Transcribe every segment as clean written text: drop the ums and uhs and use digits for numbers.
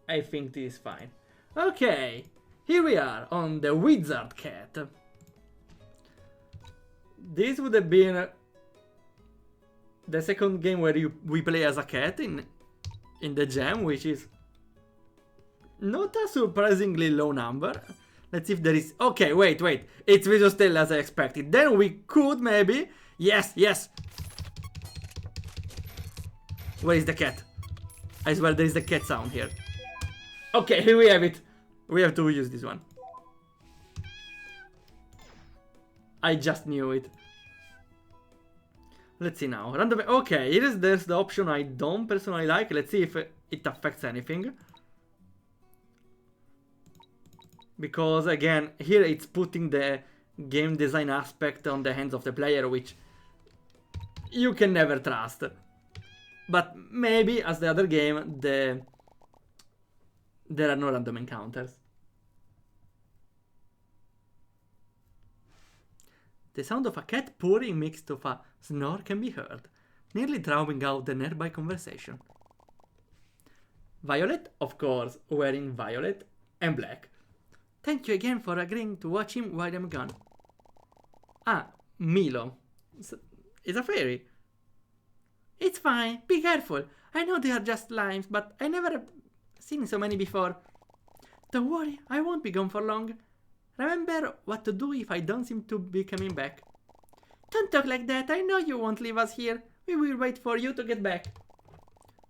I think this is fine. Okay, here we are on the Wizard Cat. This would have been the second game where we play as a cat in the jam, which is not a surprisingly low number. Let's see if there is... Okay, wait. It's Visual Style as I expected. Then we could maybe... Yes. Where is the cat? I swear there is the cat sound here. Okay, here we have it. We have to use this one. I just knew it. Let's see now. Random. Okay, there's the option I don't personally like. Let's see if it affects anything. Because again, here it's putting the game design aspect on the hands of the player, which you can never trust. But maybe, as the other game, there are no random encounters. The sound of a cat purring mixed with a snore can be heard, nearly drowning out the nearby conversation. Violet, of course, wearing violet and black. Thank you again for agreeing to watch him while I'm gone. Ah, Milo. Is a fairy. It's fine, be careful. I know they are just slimes, but I never have seen so many before. Don't worry, I won't be gone for long. Remember what to do if I don't seem to be coming back. Don't talk like that, I know you won't leave us here. We will wait for you to get back.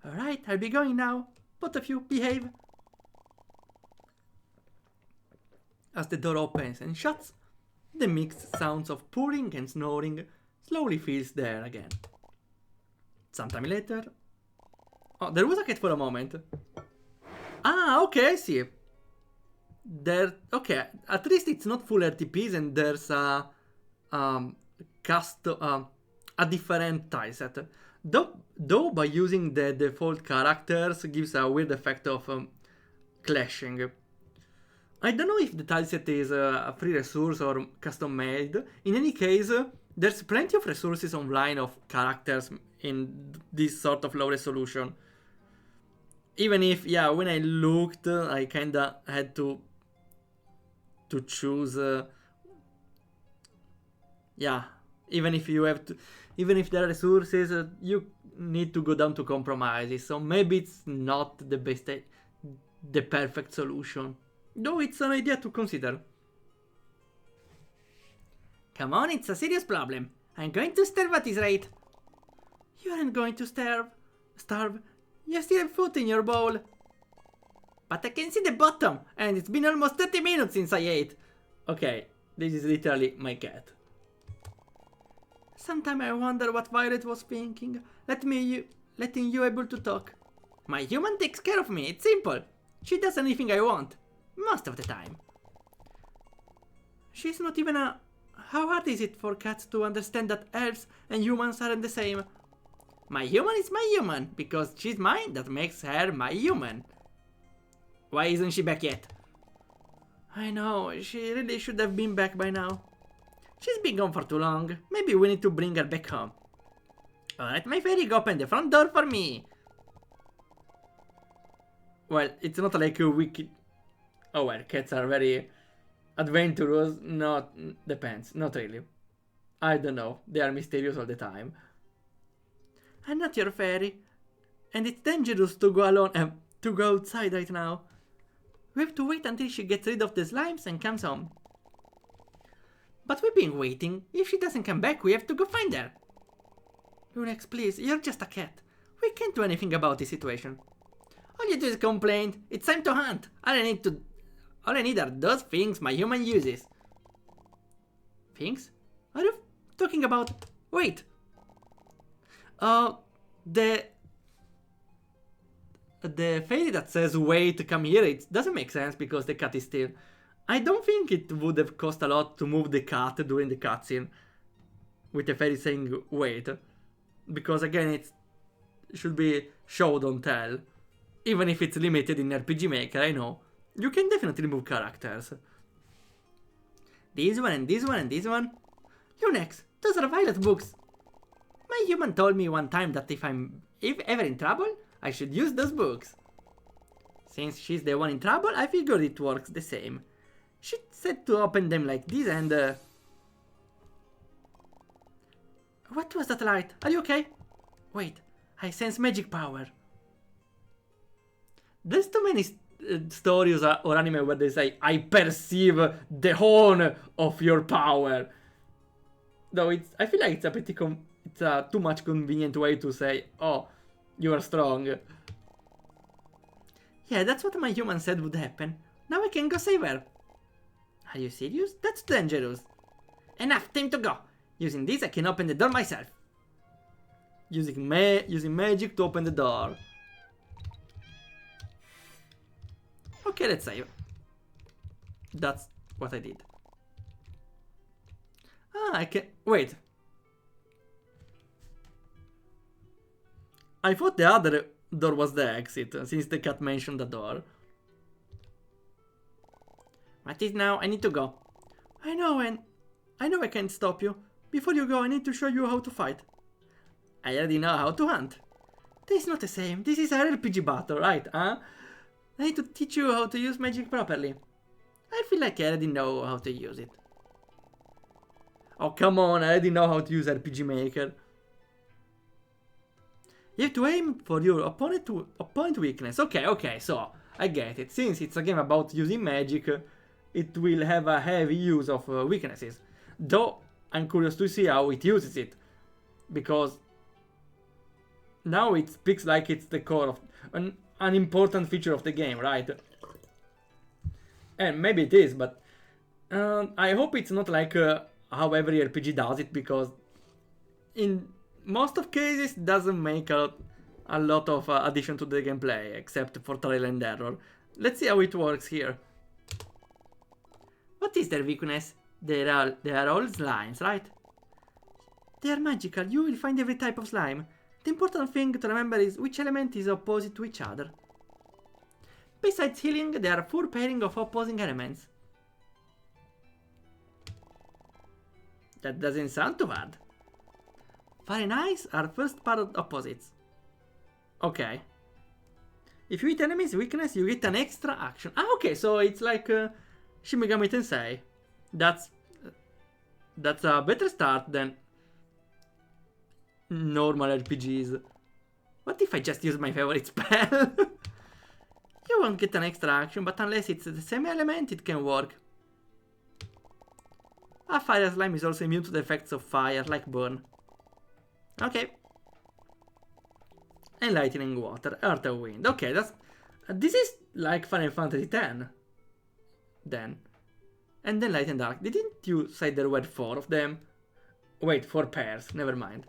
Alright, I'll be going now. Both of you, behave. As the door opens and shuts, the mixed sounds of purring and snoring slowly fills the air again. Sometime later... Oh, there was a cat for a moment. Ah, okay, I see. Okay, at least it's not full RTPs and there's a different tileset. Though by using the default characters gives a weird effect of clashing. I don't know if the tileset is a free resource or custom made. In any case, there's plenty of resources online of characters in this sort of low resolution. Even if, yeah, when I looked, I kinda had to choose. Yeah, even if there are resources, you need to go down to compromises. So maybe it's not the best, the perfect solution. Though it's an idea to consider. Come on, it's a serious problem. I'm going to starve at this rate. You aren't going to starve. You still have food in your bowl. But I can see the bottom, and it's been almost 30 minutes since I ate. Okay, this is literally my cat. Sometimes I wonder what Violet was thinking, letting you able to talk. My human takes care of me, it's simple. She does anything I want, most of the time. She's not even a... How hard is it for cats to understand that elves and humans aren't the same? My human is my human, because she's mine, that makes her my human. Why isn't she back yet? I know, she really should have been back by now. She's been gone for too long, maybe we need to bring her back home. Alright, my fairy, go open the front door for me. Well, it's not like a wicked... Oh well, cats are very adventurous, depends, not really. I don't know, they are mysterious all the time. I'm not your fairy, and it's dangerous to go alone, to go outside right now. We have to wait until she gets rid of the slimes and comes home. But we've been waiting. If she doesn't come back, we have to go find her. Lunex, please, you're just a cat. We can't do anything about this situation. All you do is complain. It's time to hunt. All I need are those things my human uses. Things? What are you talking about? Wait. The fairy that says wait, come here, it doesn't make sense because the cat is still... I don't think it would have cost a lot to move the cat during the cutscene with the fairy saying wait. Because again, it should be show, don't tell. Even if it's limited in RPG Maker, I know. You can definitely move characters. This one and this one and this one. Lunex, those are Violet books. My human told me one time that if I'm ever in trouble, I should use those books. Since she's the one in trouble, I figured it works the same. She said to open them like this and... What was that light? Are you okay? Wait, I sense magic power. There's too many stories or anime where they say, I perceive the horn of your power. Though I feel like it's a pretty it's a too much convenient way to say, oh, you are strong. Yeah, that's what my human said would happen. Now I can go save her. Are you serious? That's dangerous. Enough, time to go. Using this I can open the door myself. Using magic to open the door. Okay, let's save. That's what I did. Ah, I can... Wait. I thought the other door was the exit, since the cat mentioned the door. What is now? I need to go. I know I can't stop you. Before you go, I need to show you how to fight. I already know how to hunt. This is not the same. This is an RPG battle, right, huh? I need to teach you how to use magic properly. I feel like I already know how to use it. Oh, come on, I already know how to use RPG Maker. You have to aim for your opponent weakness. Okay, so I get it. Since it's a game about using magic, it will have a heavy use of weaknesses. Though, I'm curious to see how it uses it. Because now it speaks like it's the core of an important feature of the game, right? And maybe it is, but I hope it's not like how every RPG does it, because in most of cases it doesn't make a lot of addition to the gameplay, except for trial and error. Let's see how it works here. What is their weakness? They are all slimes, right? They are magical. You will find every type of slime. The important thing to remember is which element is opposite to each other. Besides healing, there are 4 pairing of opposing elements. That doesn't sound too bad. Fire and ice are first pair of opposites. Okay. If you hit enemy's weakness, you get an extra action. Ah, okay, so it's like Shin Megami Tensei. That's a better start than normal RPGs. What if I just use my favorite spell? You won't get an extra action, but unless it's the same element, it can work. A fire slime is also immune to the effects of fire, like burn. Okay. And lightning, water, earth and wind. Okay, this is like Final Fantasy X. Then. And then light and dark. Didn't you say there were 4 of them? Wait, 4 pairs, never mind.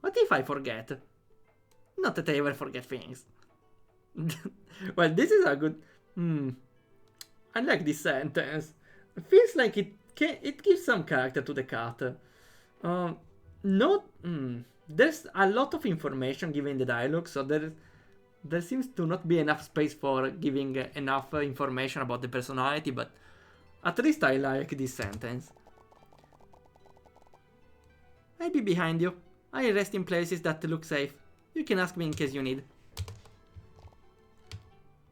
What if I forget? Not that I ever forget things. Well, this is a good... I like this sentence. It feels like it gives some character to the cat. There's a lot of information given in the dialogue, so there seems to not be enough space for giving enough information about the personality, but at least I like this sentence. I'll be behind you. I rest in places that look safe. You can ask me in case you need.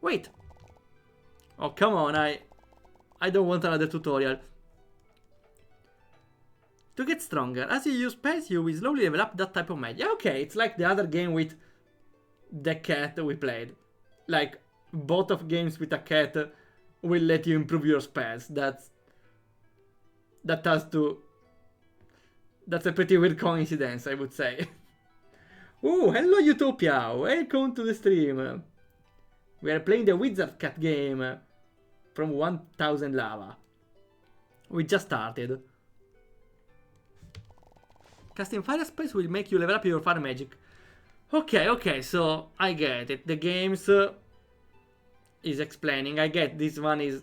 Wait. Oh, come on, I don't want another tutorial. To get stronger, as you use spells, you will slowly level up that type of magic. Yeah, okay, it's like the other game with the cat we played. Like, both of games with a cat will let you improve your spells. That's a pretty weird coincidence, I would say. Ooh, hello Utopia! Welcome to the stream. We are playing the Wizard Cat game from 1000 Lava. We just started. Casting fire spells will make you level up your fire magic. Okay, so I get it. The games is explaining. I get this one is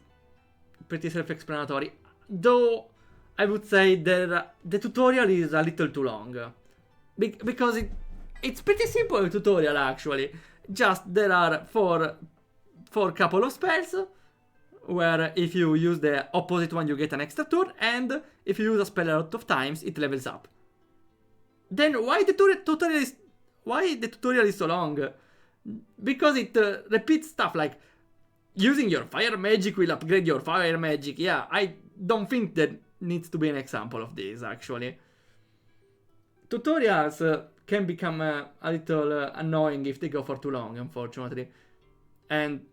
pretty self-explanatory. Though I would say that the tutorial is a little too long. Because it's pretty simple tutorial actually. Just there are four couple of spells, where if you use the opposite one you get an extra turn, and if you use a spell a lot of times it levels up. Then why the tutorial is so long? Because it repeats stuff like using your fire magic will upgrade your fire magic. Yeah, I don't think that needs to be an example of this, actually. Tutorials can become a little annoying if they go for too long, unfortunately. And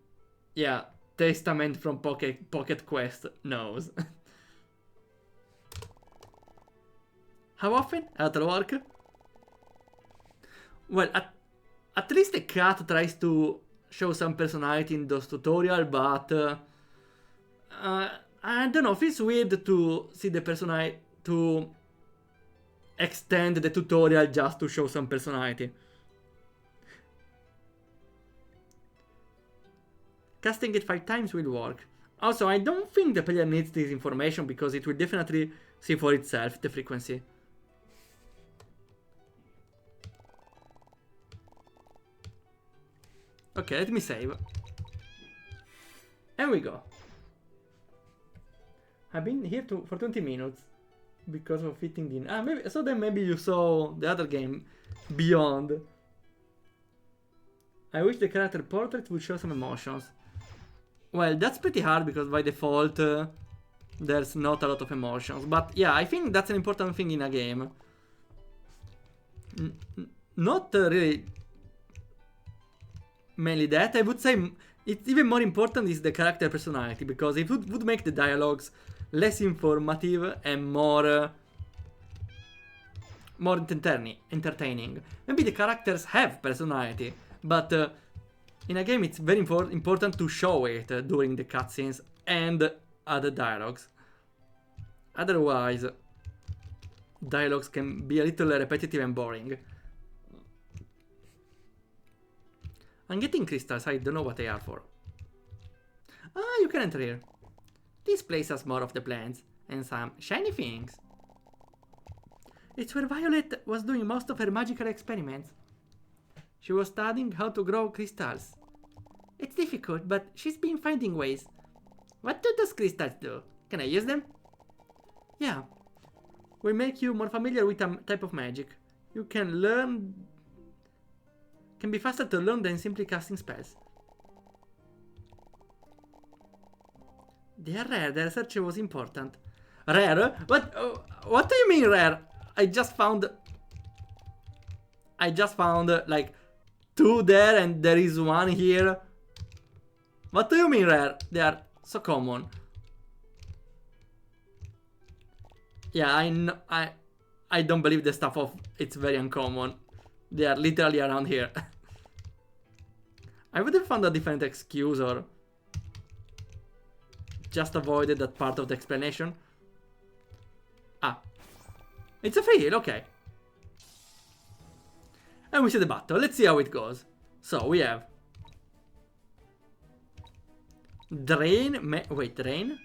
yeah, Testament from Pocket Quest knows. How often? At work? Well, at least the cat tries to show some personality in those tutorials, but I don't know, it feels weird to see the personality, to extend the tutorial just to show some personality. Casting it 5 times will work. Also, I don't think the player needs this information because it will definitely see for itself the frequency. Okay, let me save. And we go. I've been here for 20 minutes because of fitting in. Maybe, so then maybe you saw the other game, Beyond. I wish the character portrait would show some emotions. Well, that's pretty hard because by default there's not a lot of emotions. But yeah, I think that's an important thing in a game. Not really mainly that. I would say it's even more important is the character personality, because it would make the dialogues less informative and more entertaining. Maybe the characters have personality, but in a game it's very important to show it during the cutscenes and other dialogues. Otherwise, dialogues can be a little repetitive and boring. I'm getting crystals, I don't know what they are for. Ah, you can enter here. This place has more of the plants and some shiny things. It's where Violet was doing most of her magical experiments. She was studying how to grow crystals. It's difficult, but she's been finding ways. What do those crystals do? Can I use them? Yeah. Will make you more familiar with a type of magic. You can learn... Can be faster to learn than simply casting spells. They are rare, their research was important. Rare? What do you mean rare? I just found like 2 there and there is 1 here. What do you mean rare? They are so common. Yeah, I don't believe the stuff of it's very uncommon. They are literally around here. I would have found a different excuse or just avoided that part of the explanation. Ah. It's a free heal, okay. And we see the battle. Let's see how it goes. So we have Drain. Wait, Drain?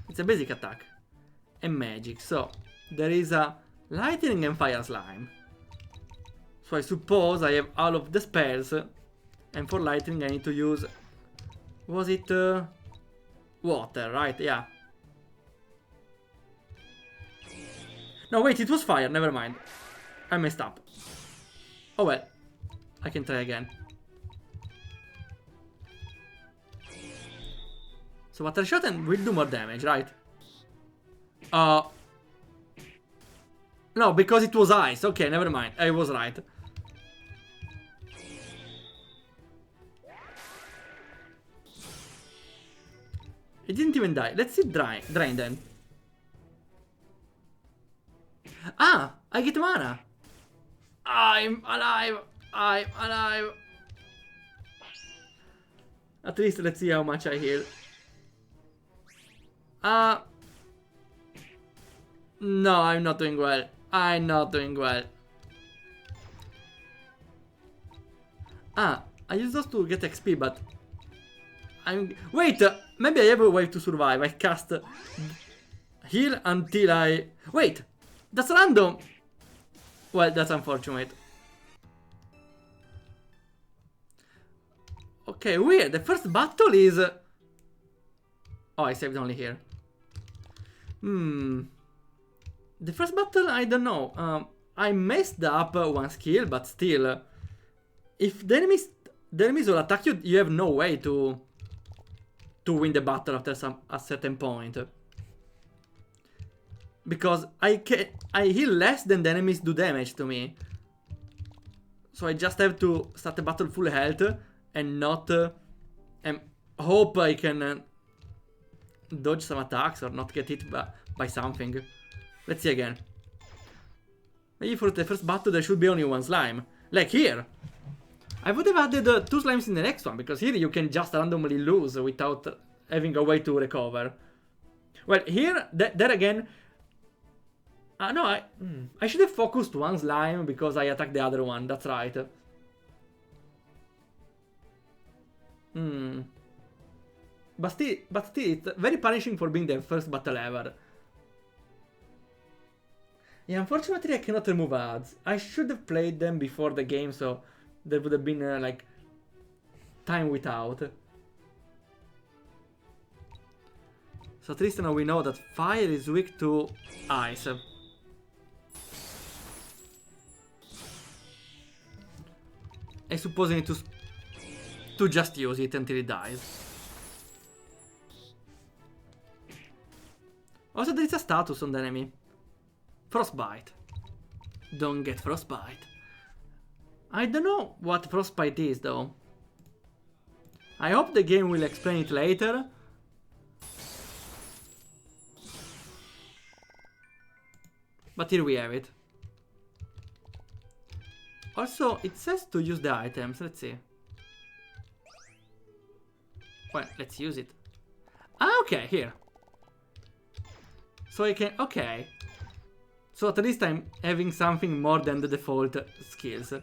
It's a basic attack. And magic. So there is a Lightning and Fire Slime. So I suppose I have all of the spells. And for lightning I need to use... Was it... water, right? Yeah. No, wait, it was fire. Never mind. I messed up. Oh well. I can try again. So water shot and will do more damage, right? No, because it was ice. Okay, never mind. I was right. It didn't even die. Let's see drain then. Ah! I get mana! I'm alive! I'm alive! At least let's see how much I heal. No, I'm not doing well. I'm not doing well. Ah, I use those to get XP, but... Wait! Maybe I have a way to survive. I cast... heal until I... Wait! That's random! Well, that's unfortunate. Okay, weird. The first battle is... Oh, I saved only here. The first battle, I don't know. I messed up one skill, but still... if the enemies will attack you, you have no way to to win the battle after a certain point. Because I heal less than the enemies do damage to me. So I just have to start the battle full health and not... and hope I can dodge some attacks or not get hit by something. Let's see again. Maybe for the first battle there should be only one slime. Like here. I would have added 2 slimes in the next one, because here you can just randomly lose without having a way to recover. Well, here, there again... no, I should have focused one slime because I attacked the other one, that's right. But still, it's very punishing for being the first battle ever. Yeah, unfortunately I cannot remove ads. I should have played them before the game, so there would have been, like, time without. So at least now we know that fire is weak to ice. I suppose I need to just use it until it dies. Also, there is a status on the enemy. Frostbite. Don't get frostbite. I don't know what frostbite is, though. I hope the game will explain it later. But here we have it. Also, it says to use the items. Let's see. Well, let's use it. Ah, okay, here. So I can... Okay. So at least I'm having something more than the default skills.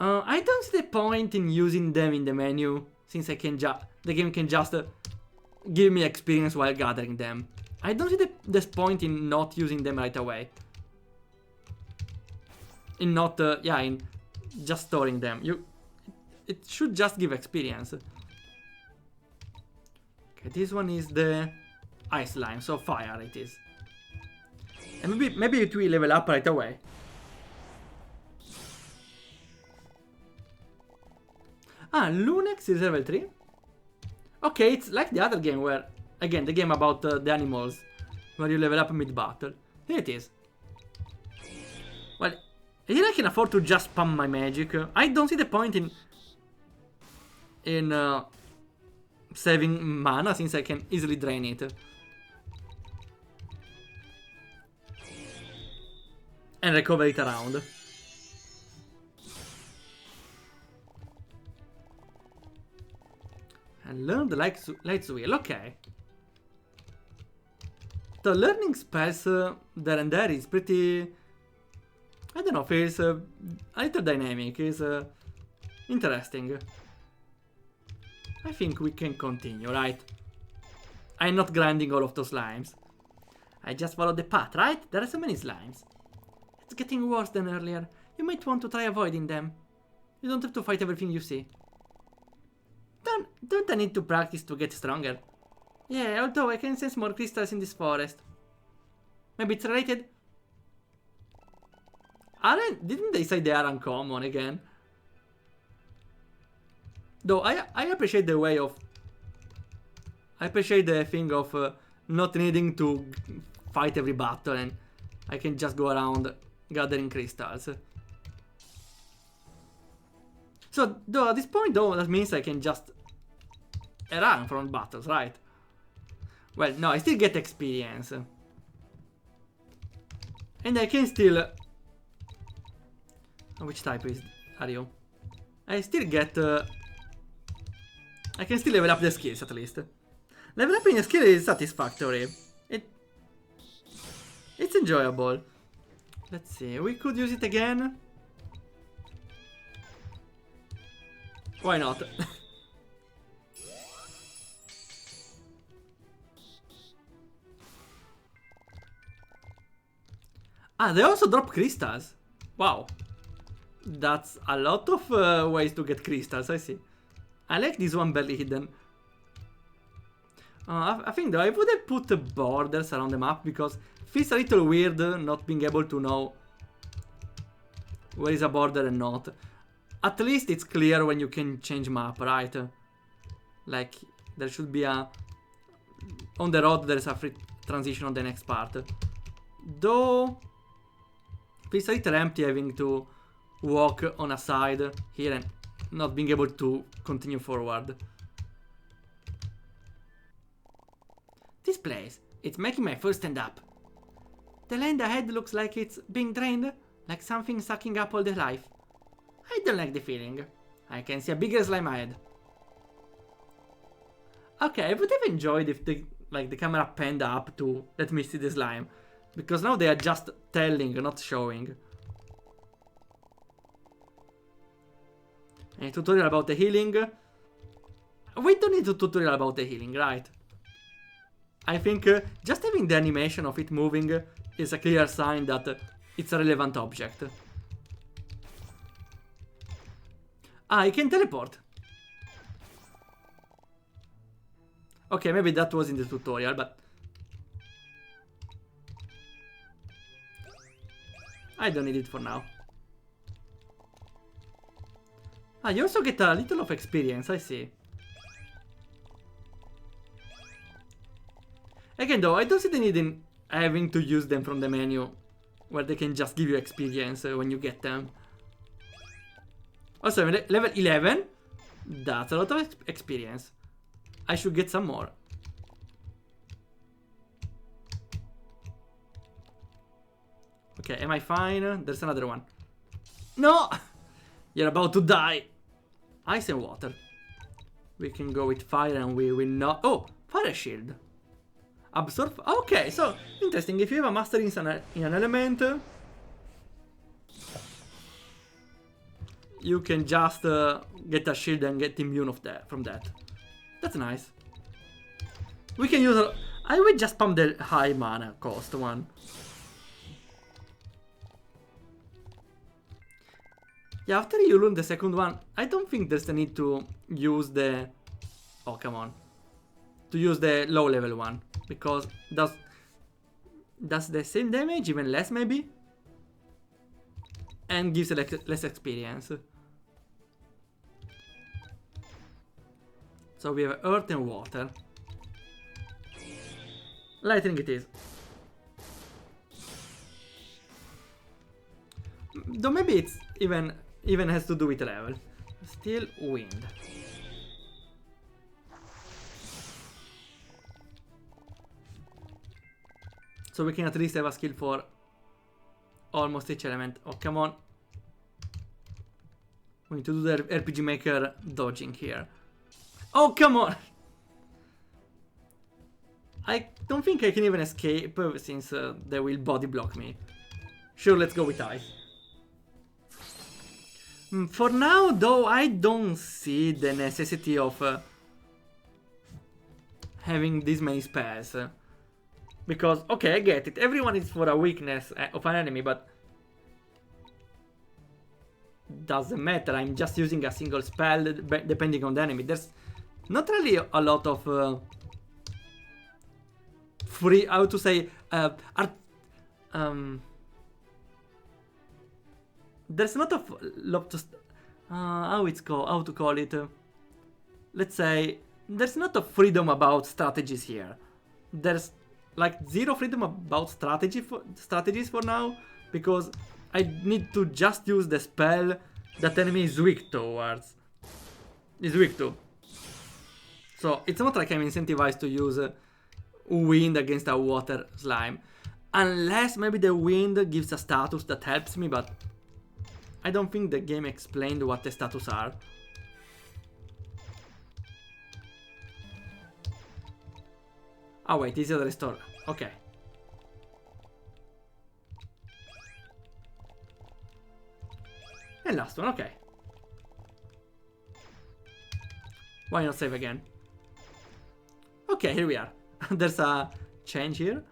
I don't see the point in using them in the menu, since I can the game can just give me experience while gathering them. I don't see the point in not using them right away. In not, yeah, in just storing them. It should just give experience. Okay, this one is the ice slime, so fire it is. And maybe it will level up right away. Ah, Lunex is level 3. Okay, it's like the other game where, again, the game about the animals, where you level up mid-battle. Here it is. Well, here I can afford to just spam my magic. I don't see the point in saving mana, since I can easily drain it. And recover it around. And learn the lights wheel, okay. So learning spells there and there is pretty... I don't know, feels a little dynamic, is interesting. I think we can continue, right? I'm not grinding all of those slimes. I just followed the path, right? There are so many slimes. It's getting worse than earlier. You might want to try avoiding them. You don't have to fight everything you see. Don't I need to practice to get stronger? Yeah, although I can sense more crystals in this forest. Maybe it's related? Didn't they say they are uncommon again? Though I appreciate the way of... I appreciate the thing of not needing to fight every battle, and I can just go around gathering crystals. So, though at this point, though, that means I can just run from battles, right? Well, no, I still get experience. And I can still... which type are you? I still get... I can still level up the skills, at least. Level up in a skill is satisfactory. It's enjoyable. Let's see, we could use it again. Why not? Ah, they also drop crystals. Wow. That's a lot of ways to get crystals, I see. I like this one barely hidden. I think though I would have put borders around the map, because it feels a little weird not being able to know where is a border and not. At least it's clear when you can change map, right? Like, there should be a... On the road, there is a free transition on the next part. Though... Feels a little empty having to walk on a side here and not being able to continue forward. This place, it's making my first stand up. The land ahead looks like it's being drained, like something sucking up all the life. I don't like the feeling. I can see a bigger slime ahead. Okay, I would have enjoyed if the camera panned up to let me see the slime. Because now they are just telling, not showing. A tutorial about the healing. We don't need a tutorial about the healing, right? I think just having the animation of it moving is a clear sign that it's a relevant object. Ah, I can teleport. Okay, maybe that was in the tutorial, but... I don't need it for now. Ah, you also get a little of experience, I see. Again though, I don't see the need in having to use them from the menu, where they can just give you experience when you get them. Also, level 11, that's a lot of experience. I should get some more. Okay, am I fine? There's another one. No! You're about to die. Ice and water. We can go with fire and we will not... Oh, fire shield. Absorb... Okay, so, interesting. If you have a master in an element... you can just get a shield and get immune from that. That's nice. We can use... I would just pump the high mana cost one. Yeah, after you learn the second one, I don't think there's a need to use the... Oh, come on. To use the low level one. Because does the same damage, even less maybe? And gives less experience. So we have earth and water. Lightning it is. Though maybe it's even has to do with level. Still wind. So we can at least have a skill for almost each element. Oh, come on. We need to do the RPG Maker dodging here. Oh, come on! I don't think I can even escape since they will body block me. Sure, let's go with ice. For now, though, I don't see the necessity of having this many spells. Because, okay, I get it. Everyone is for a weakness of an enemy, but... doesn't matter. I'm just using a single spell depending on the enemy. There's not really a lot of... free... how to say... there's not a lot of... how to call it? Let's say... there's not a freedom about strategies here. There's... like zero freedom about strategies for now, because I need to just use the spell that enemy is weak towards. Is weak to. So it's not like I'm incentivized to use wind against a water slime. Unless maybe the wind gives a status that helps me, but I don't think the game explained what the status are. Oh wait, easy to restore. Okay. And last one, okay. Why not save again? Okay, here we are. There's a change here.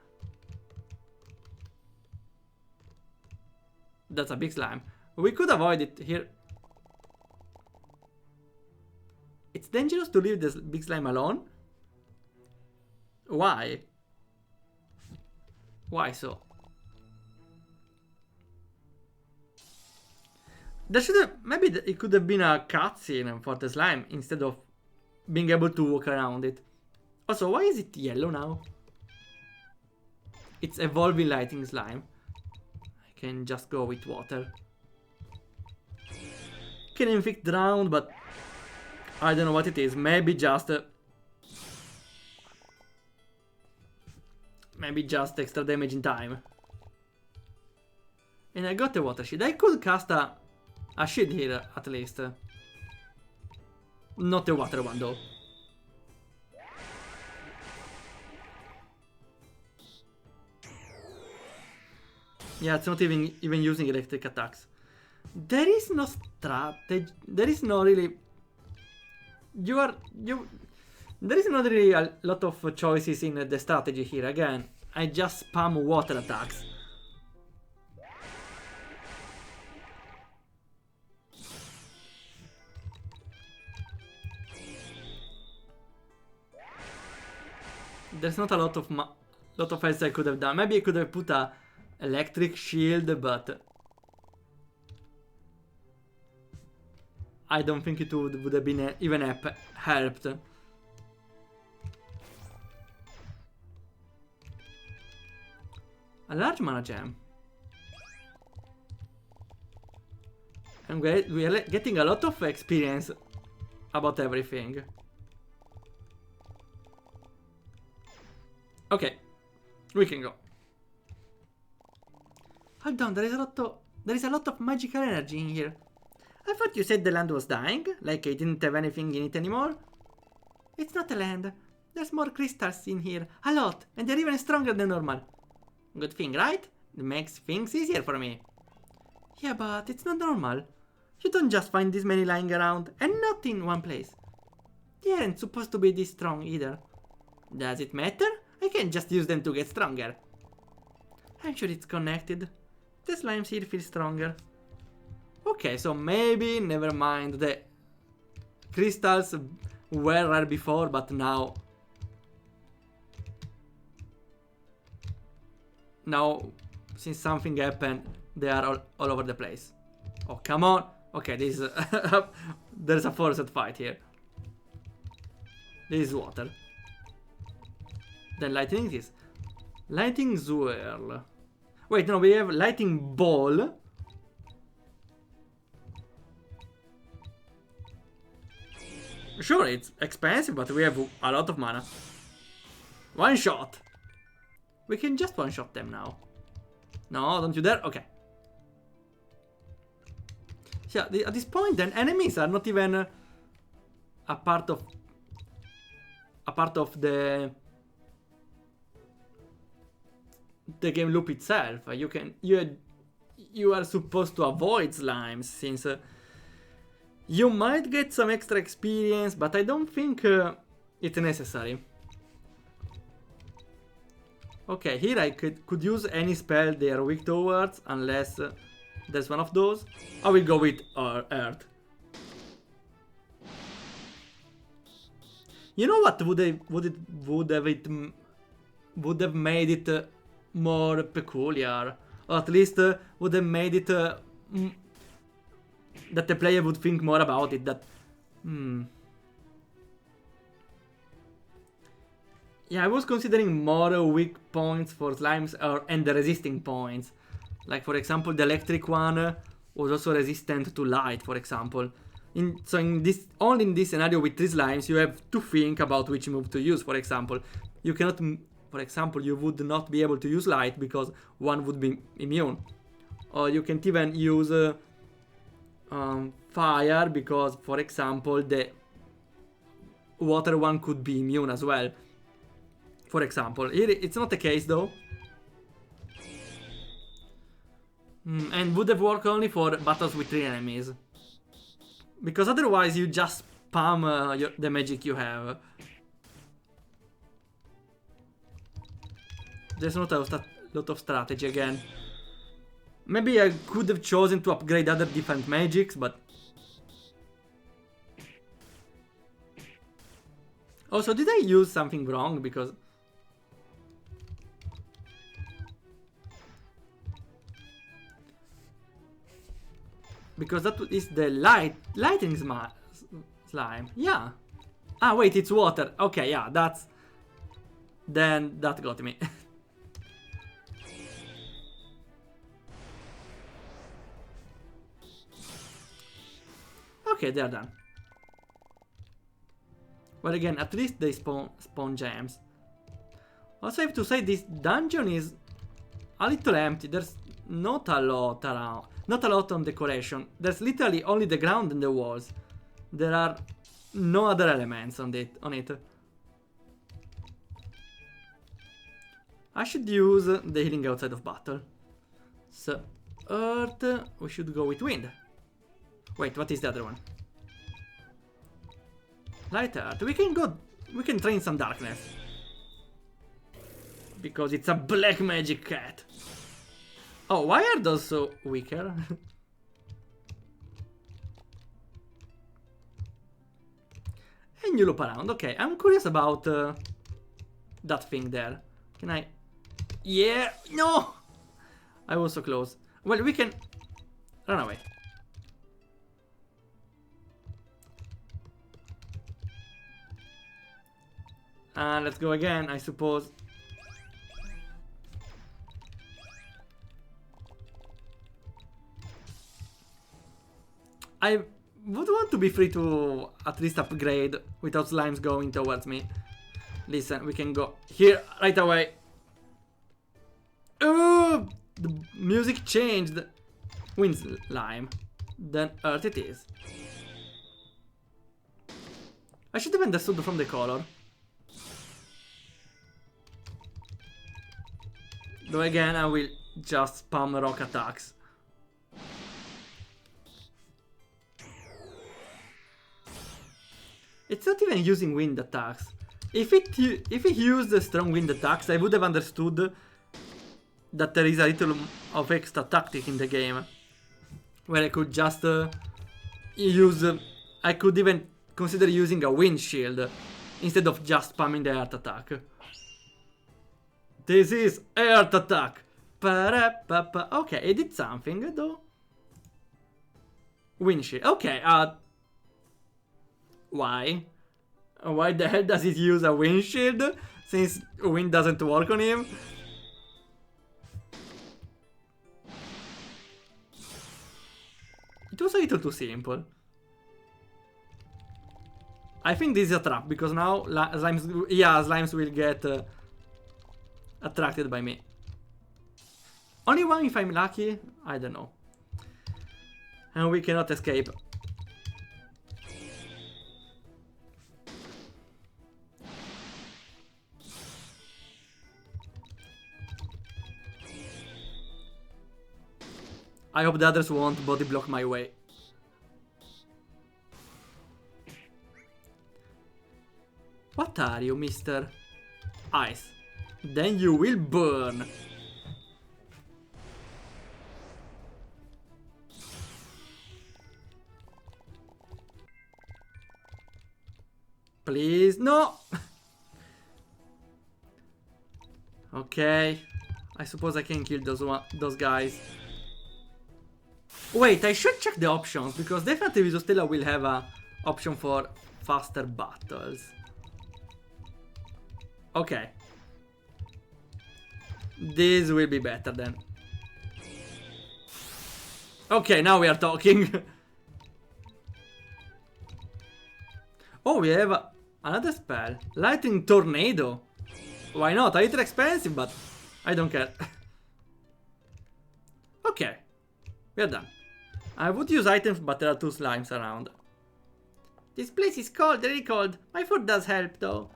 That's a big slime. We could avoid it here. It's dangerous to leave this big slime alone. Why? Why so? There should have... maybe it could have been a cutscene for the slime instead of being able to walk around it. Also, why is it yellow now? It's evolving lightning slime. I can just go with water. Can inflict drown, but I don't know what it is. Maybe just extra damage in time. And I got a water shield. I could cast a shield here at least. Not a water one though. Yeah, it's not even using electric attacks. There is no strategy. There is no really. There is not really a lot of choices in the strategy here. Again, I just spam water attacks. There's not a lot of else I could have done. Maybe I could have put a electric shield, but I don't think it would have been even helped. A large mana gem. And we are getting a lot of experience about everything. Okay, we can go. Hold on, there is a lot of magical energy in here. I thought you said the land was dying, like I didn't have anything in it anymore. It's not a land. There's more crystals in here, a lot, and they're even stronger than normal. Good thing, right? It makes things easier for me. Yeah, but it's not normal. You don't just find this many lying around, and not in one place. They aren't supposed to be this strong either. Does it matter? I can just use them to get stronger. I'm sure it's connected. The slimes here feel stronger. Okay, so maybe, never mind, the crystals were rare before, but now... Now, since something happened, they are all over the place. Oh, come on! Okay, this is... there's a forced fight here. This is water. Then lightning is... Lightning swirl. Wait, no, we have lightning ball. Sure, it's expensive, but we have a lot of mana. One shot. We can just one shot them now. No, don't you dare. Okay. Yeah, at this point, then enemies are not even a part of the game loop itself. You are supposed to avoid slimes since you might get some extra experience, but I don't think it's necessary. Okay, here I could use any spell they are weak towards, unless there's one of those. I will go with Earth. You know what would have made it more peculiar, or at least would have made it that the player would think more about it. That yeah, I was considering more weak points for slimes and the resisting points. Like for example, the electric one was also resistant to light, for example. Only in this scenario with 3 slimes, you have to think about which move to use. For example, you cannot. For example, you would not be able to use light because one would be immune, or you can't even use fire because, for example, the water one could be immune as well. For example, here it's not the case though. And would have worked only for battles with 3 enemies. Because otherwise you just spam the magic you have. There's not a lot of strategy again. Maybe I could have chosen to upgrade other different magics, but... Also, did I use something wrong? Because that is the lightning slime. Yeah. Ah, wait, it's water. Okay, yeah, that's... Then that got me. Okay, they're done. Well, again, at least they spawn gems. Also, I have to say, this dungeon is a little empty. There's not a lot around. Not a lot on decoration. There's literally only the ground and the walls. There are no other elements on it. I should use the healing outside of battle. So, earth, we should go with wind. Wait, what is the other one? Light earth. We can train some darkness. Because it's a black magic cat. Oh, why are those so weaker? And you loop around. Okay, I'm curious about that thing there. Can I... Yeah! No! I was so close. Well, we can... Run away. And let's go again, I suppose. I would want to be free to at least upgrade without slimes going towards me. Listen, we can go here right away. Oh, the music changed. Wind slime. Then earth it is. I should have understood from the color. Though again, I will just spam rock attacks. It's not even using wind attacks. If it used the strong wind attacks, I would have understood that there is a little of extra tactic in the game. Where I could just use... I could even consider using a wind shield instead of just spamming the earth attack. This is earth attack. Okay, it did something though. Wind shield. Okay, why? Why the hell does it use a wind shield? Since wind doesn't work on him? It was a little too simple. I think this is a trap because now slimes will get attracted by me. Only one if I'm lucky? I don't know. And we cannot escape. I hope the others won't body block my way. What are you, Mr. Ice? Then you will burn. Please, no! Okay. I suppose I can kill those guys. Wait, I should check the options, because definitely Visostella will have a option for faster battles. Okay. This will be better then. Okay, now we are talking. Oh, we have another spell. Lightning Tornado. Why not? A little expensive, but I don't care. Okay. We are done. I would use items, but there are 2 slimes around. This place is cold, really cold. My food does help, though.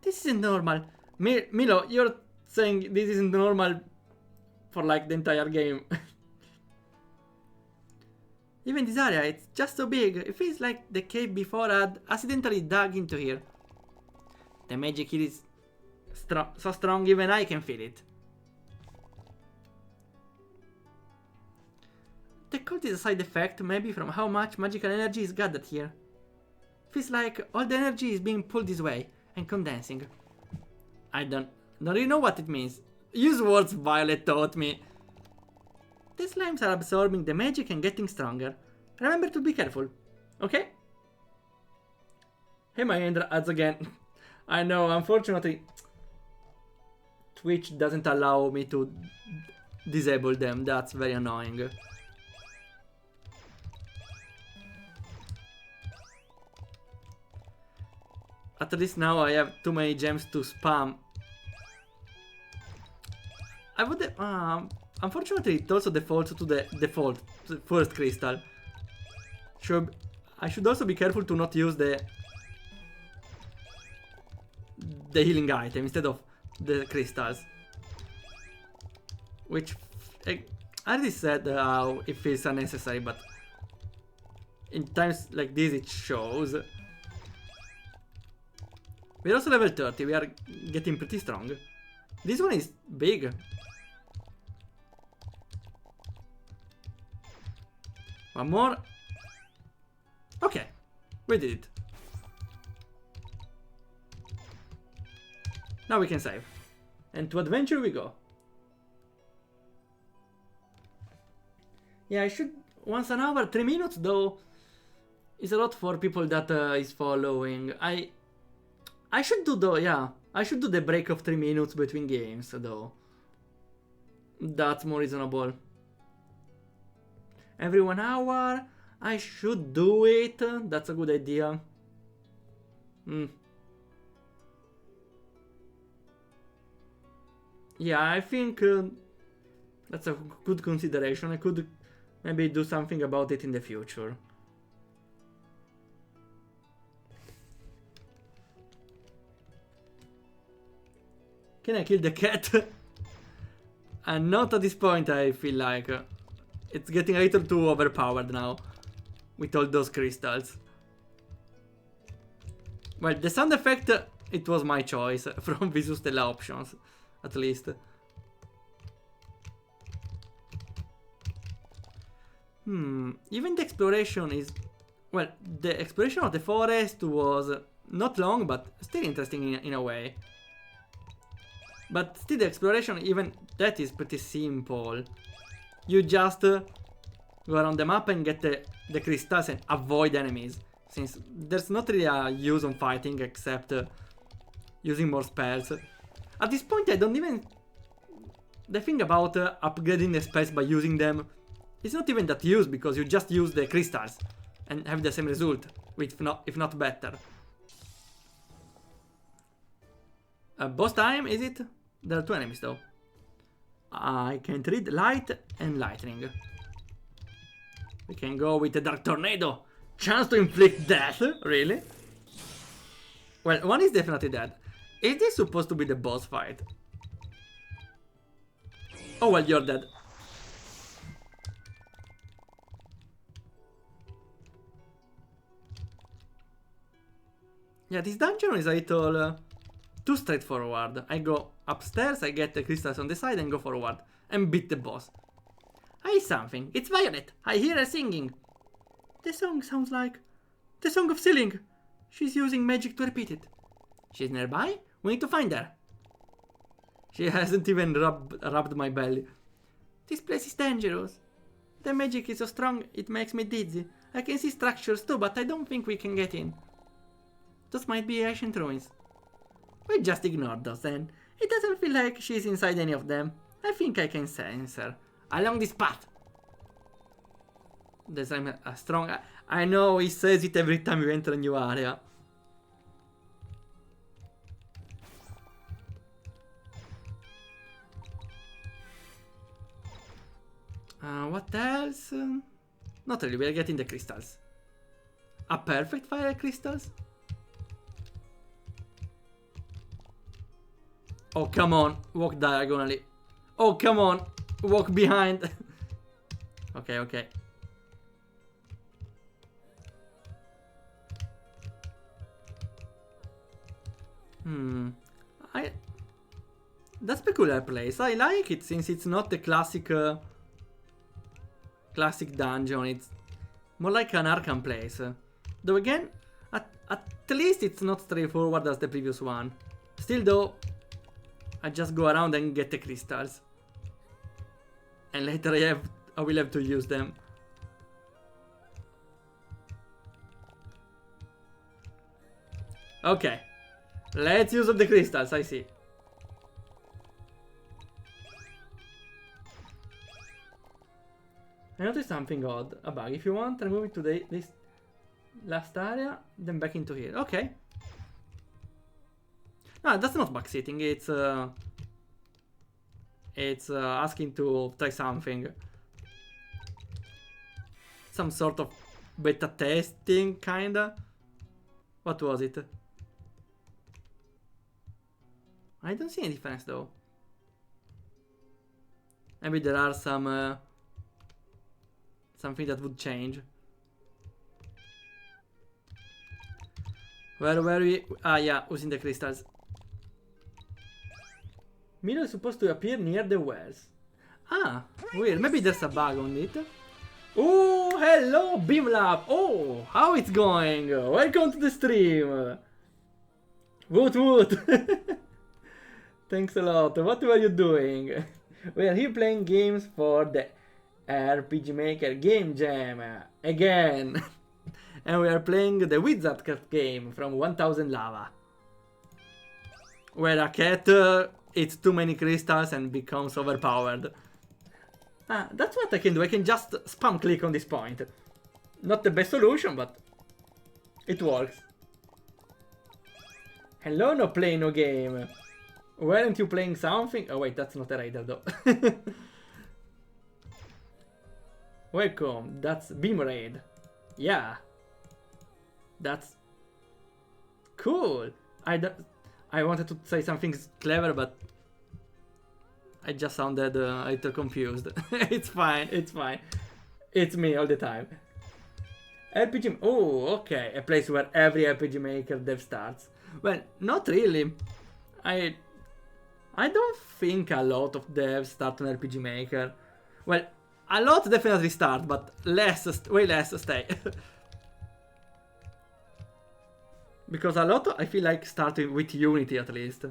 This isn't normal. Milo, you're saying this isn't normal for like the entire game. Even this area, it's just so big. It feels like the cave before had accidentally dug into here. The magic here is so strong even I can feel it. The cold is a side effect, maybe from how much magical energy is gathered here. Feels like all the energy is being pulled this way and condensing. I don't really know what it means. Use words Violet taught me. The slimes are absorbing the magic and getting stronger. Remember to be careful, okay? Hey, my ads again. I know, unfortunately, Twitch doesn't allow me to disable them. That's very annoying. At least now I have too many gems to spam. I would unfortunately it also defaults to the default, to the first crystal. I should also be careful to not use the healing item instead of the crystals. Which I already said how it feels unnecessary, but in times like this it shows. We're also level 30, we are getting pretty strong. This one is big. One more. Okay, we did it. Now we can save. And to adventure we go. Yeah, I should once an hour, 3 minutes though is a lot for people that is following. I should do though, yeah. I should do the break of 3 minutes between games though. That's more reasonable. Every 1 hour, I should do it. That's a good idea. Yeah, I think that's a good consideration. I could maybe do something about it in the future. Can I kill the cat? And not at this point, I feel like. It's getting a little too overpowered now. With all those crystals. Well, the sound effect, it was my choice from Visus Stella options. At least. Even the exploration is... Well, the exploration of the forest was not long, but still interesting in a way. But still the exploration, even that is pretty simple. You just go around the map and get the crystals and avoid enemies. Since there's not really a use on fighting except using more spells. At this point I don't even... The thing about upgrading the spells by using them is not even that use, because you just use the crystals and have the same result, if not better. Boss time, is it? There are 2 enemies though. I can't read light and lightning. We can go with the Dark Tornado. Chance to inflict death? Really? Well, one is definitely dead. Is this supposed to be the boss fight? Oh well, you're dead. Yeah, this dungeon is a little too straightforward. I go upstairs, I get the crystals on the side and go forward. And beat the boss. I hear something. It's Violet. I hear her singing. The song sounds like the Song of Sealing. She's using magic to repeat it. She's nearby? We need to find her. She hasn't even rubbed my belly. This place is dangerous. The magic is so strong it makes me dizzy. I can see structures too, but I don't think we can get in. Those might be ancient ruins. We just ignore those then. It doesn't feel like she's inside any of them. I think I can sense her. Along this path. There's a strong... I know he says it every time we enter a new area. What else? Not really, we're getting the crystals. A perfect fire crystals? Oh, come on. Walk diagonally. Oh, come on. Walk behind. Okay, okay. That's peculiar place. I like it since it's not the classic dungeon. It's more like an Arkham place. Though again, at least it's not straightforward as the previous one. Still though, I just go around and get the crystals. And later I will have to use them. Okay. Let's use up the crystals, I see. I noticed something odd. A bug. If you want, remove it to this last area, then back into here. Okay. No, that's not bug sitting. It's asking to try something. Some sort of beta testing, kinda. What was it? I don't see any difference though. Maybe there are some something that would change. Where were we? Ah, yeah, using the crystals. Mirror is supposed to appear near the wells. Ah, weird. Maybe there's a bug on it. Oh, hello, Beamlab. Oh, how it's going? Welcome to the stream. Woot woot. Thanks a lot. What were you doing? We are here playing games for the RPG Maker Game Jam again. And we are playing the Wizard Cat game from 1000 Lava. Where a cat eats too many crystals and becomes overpowered. Ah, that's what I can do. I can just spam click on this point. Not the best solution, but it works. Hello, no play, no game. Weren't you playing something? Oh wait, that's not a raider though. Welcome, that's Beam Raid. Yeah. That's cool. I wanted to say something clever, but I just sounded a little confused. It's fine, it's fine. It's me all the time. RPG... Oh, okay. A place where every RPG Maker dev starts. Well, not really. I don't think a lot of devs start on RPG Maker. Well, a lot definitely start, but way less stay. Because a lot, I feel like, starting with Unity at least.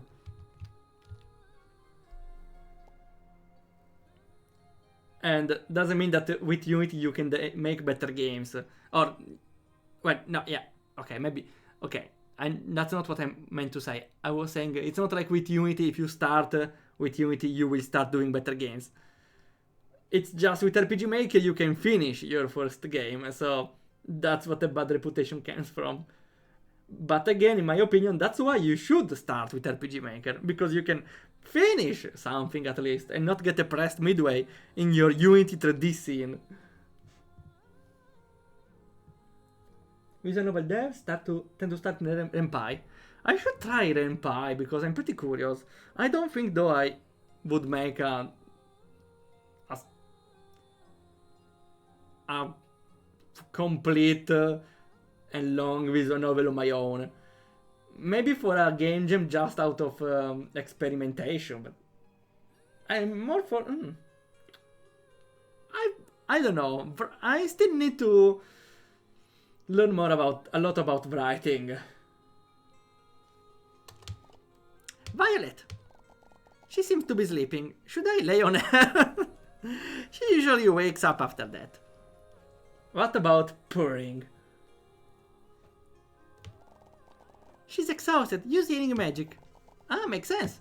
And doesn't mean that with Unity you can make better games. Or, well, no, yeah, okay, maybe, okay. That's not what I meant to say. I was saying it's not like with Unity, if you start with Unity, you will start doing better games. It's just with RPG Maker you can finish your first game, so that's what the bad reputation comes from. But again, in my opinion, that's why you should start with RPG Maker, because you can finish something at least and not get depressed midway in your Unity 3D scene. Visual novel devs tend to start in Ren'Py. I should try Ren'Py because I'm pretty curious. I don't think though I would make a complete and long visual novel on my own. Maybe for a game jam just out of experimentation, but I'm more for... I don't know. I still need to learn more a lot about writing. Violet. She seems to be sleeping. Should I lay on her? She usually wakes up after that. What about purring? She's exhausted. Use healing magic. Ah, makes sense.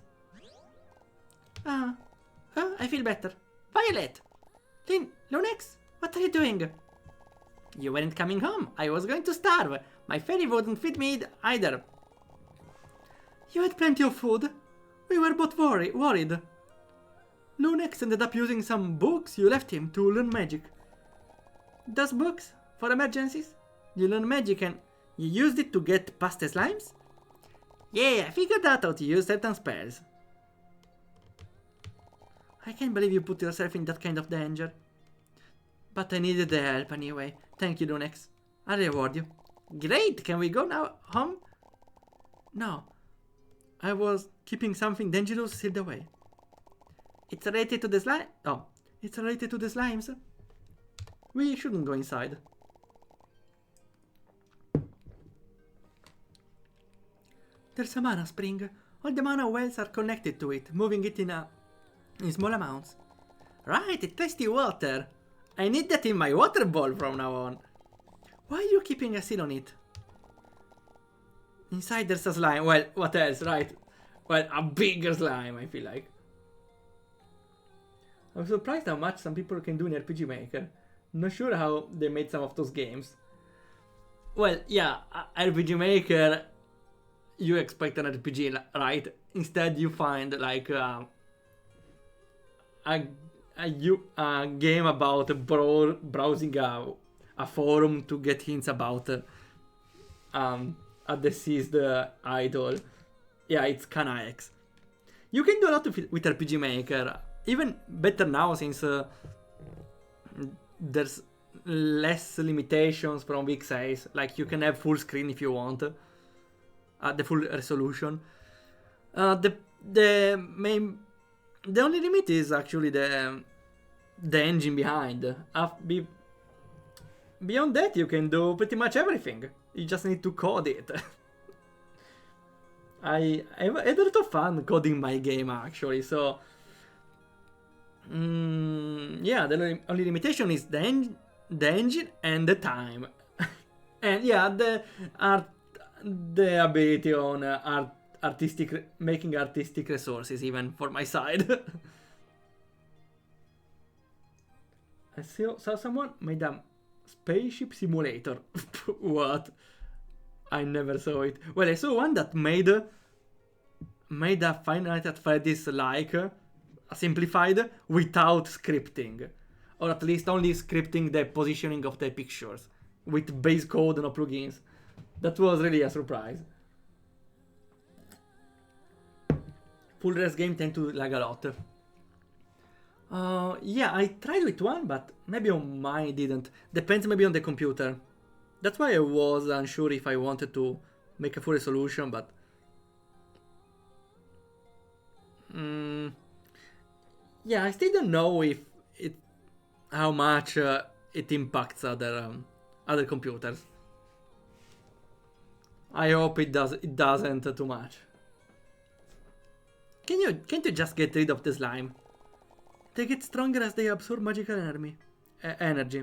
I feel better. Violet! Lunex, what are you doing? You weren't coming home. I was going to starve. My fairy wouldn't feed me either. You had plenty of food. We were both worried. Lunex ended up using some books you left him to learn magic. Those books? For emergencies? You learn magic and you used it to get past the slimes? Yeah, I figured out how to use certain spells. I can't believe you put yourself in that kind of danger. But I needed the help anyway. Thank you, Lunex. I'll reward you. Great! Can we go now home? No. I was keeping something dangerous sealed away. It's related to the slime? Oh, it's related to the slimes? We shouldn't go inside. There's a mana spring. All the mana wells are connected to it, moving it in small amounts. Right, it's tasty water. I need that in my water bowl from now on. Why are you keeping a seal on it? Inside there's a slime. Well, what else, right? Well, a bigger slime, I feel like. I'm surprised how much some people can do in RPG Maker. Not sure how they made some of those games. Well, yeah, RPG Maker, you expect an RPG, right? Instead, you find like a game about browsing a forum to get hints about a deceased idol. Yeah, it's kinda X. You can do a lot with RPG Maker. Even better now since there's less limitations from big size. Like you can have full screen if you want, the full resolution. The only limit is actually the engine behind. Beyond that, you can do pretty much everything. You just need to code it. I had a lot of fun coding my game actually, so yeah, the only limitation is the engine and the time. And yeah, the ability on making artistic resources even for my side. I saw someone made a spaceship simulator. What? I never saw it. Well, I saw one that made a Five Nights at Freddy's like simplified without scripting, or at least only scripting the positioning of the pictures with base code, no plugins. That was really a surprise. Full res game tend to lag a lot. Yeah, I tried with one, but maybe on mine it didn't. Depends maybe on the computer. That's why I was unsure if I wanted to make a full resolution, but yeah, I still don't know if how much it impacts other computers. I hope it doesn't too much. Can't you just get rid of the slime? They get stronger as they absorb magical energy.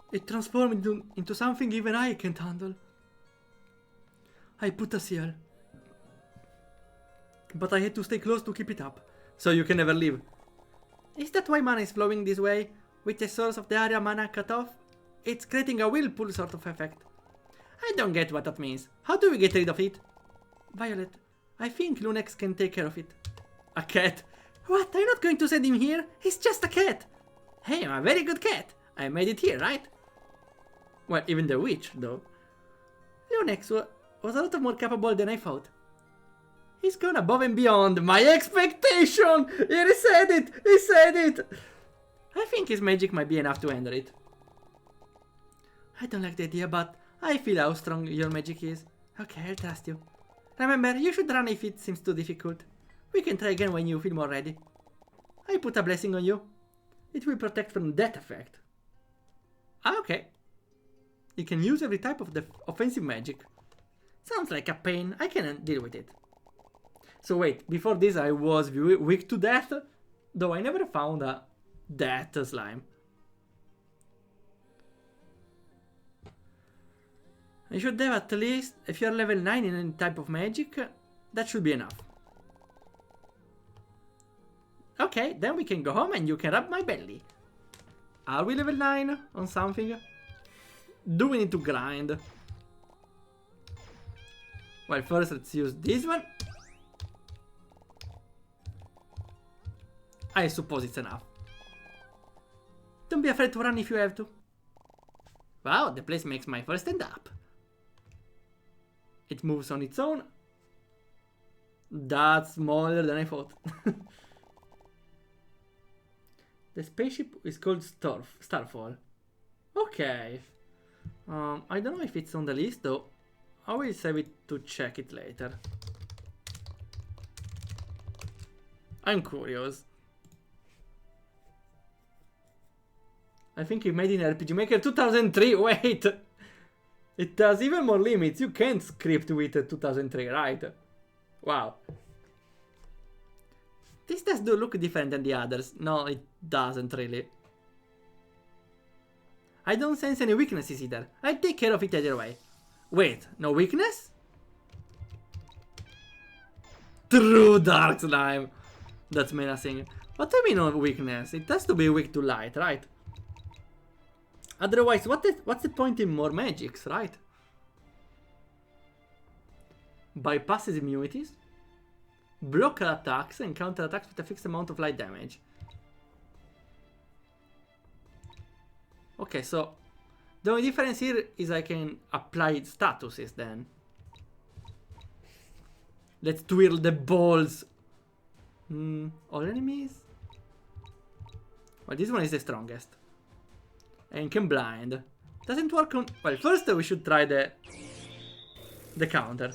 It transforms into something even I can't handle. I put a seal. But I had to stay close to keep it up, so you can never leave. Is that why mana is flowing this way? With the source of the area mana cut off? It's creating a whirlpool sort of effect. I don't get what that means. How do we get rid of it? Violet, I think Lunex can take care of it. A cat? What? I'm not going to send him here. He's just a cat. Hey, I'm a very good cat. I made it here, right? Well, even the witch, though. Lunex was a lot more capable than I thought. He's gone above and beyond my expectation! He said it! He said it! I think his magic might be enough to ender it. I don't like the idea, but I feel how strong your magic is. Okay, I'll trust you. Remember, you should run if it seems too difficult. We can try again when you feel more ready. I put a blessing on you. It will protect from that effect. Ah, okay. You can use every type of the offensive magic. Sounds like a pain. I can deal with it. So wait, before this I was weak to death, though I never found a death slime. You should have at least, if you're level 9 in any type of magic, that should be enough. Okay, then we can go home and you can rub my belly. Are we level 9 on something? Do we need to grind? Well, first let's use this one. I suppose it's enough. Don't be afraid to run if you have to. Wow, the place makes my first stand up. It moves on its own. That's smaller than I thought. The spaceship is called Starfall. Okay. I don't know if it's on the list though. I will save it to check it later. I'm curious. I think it made in RPG Maker 2003. Wait! It has even more limits. You can't script with 2003, right? Wow. This does look different than the others. No, it doesn't really. I don't sense any weaknesses either. I'll take care of it either way. Wait, no weakness? True Dark Slime. That's menacing. What do you mean no weakness? It has to be weak to light, right? Otherwise, what's the point in more magics, right? Bypasses immunities. Block attacks and counter attacks with a fixed amount of light damage. Okay, so the only difference here is I can apply statuses then. Let's twirl the balls. All enemies? Well, this one is the strongest. And can blind. Doesn't work on... Well, first we should try the counter.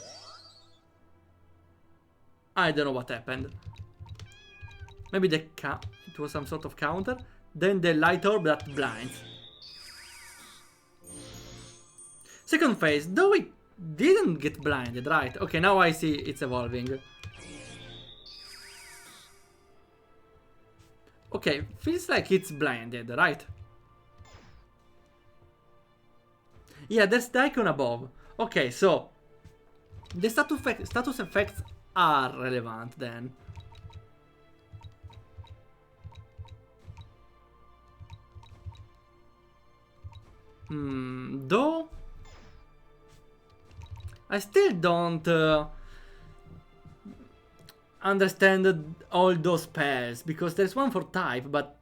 I don't know what happened. Maybe it was some sort of counter. Then the light orb that blinds. Second phase, though it didn't get blinded, right? Okay, now I see it's evolving. Okay, feels like it's blinded, right? Yeah, there's the icon above. Okay, so the status effects are relevant then. Though I still don't understand all those spells, because there's one for type, but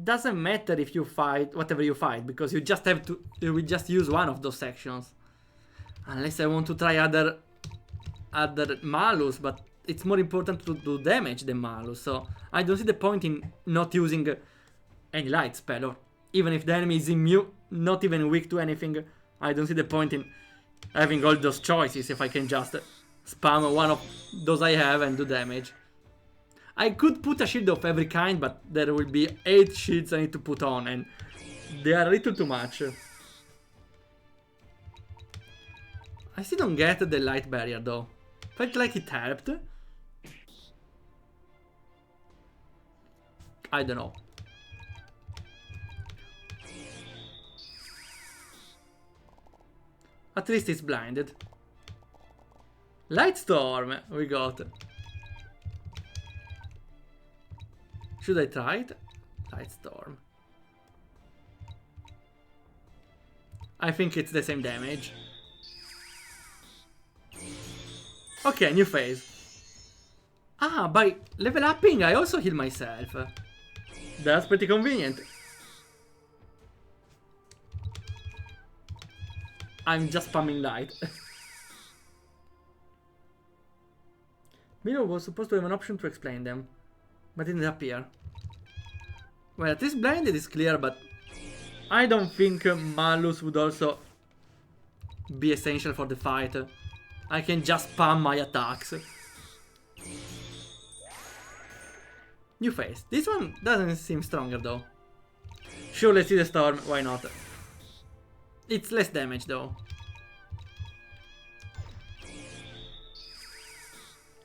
doesn't matter if you fight whatever you fight, because you just have to use one of those sections. Unless I want to try other Malus, but it's more important to do damage than Malus, so I don't see the point in not using any light spell, or even if the enemy is immune, not even weak to anything, I don't see the point in having all those choices if I can just spam one of those I have and do damage. I could put a shield of every kind, but there will be 8 shields I need to put on, and they are a little too much. I still don't get the light barrier though. Felt like it helped. I don't know. At least it's blinded. Light Storm we got. Should I try it? Light Storm. I think it's the same damage. Okay, new phase. Ah, by level upping I also heal myself. That's pretty convenient. I'm just spamming light. Milo was supposed to have an option to explain them, but didn't appear. Well, at least blinded is clear, but I don't think Malus would also be essential for the fight. I can just spam my attacks. New phase. This one doesn't seem stronger though. Sure, let's see the storm. Why not? It's less damage though.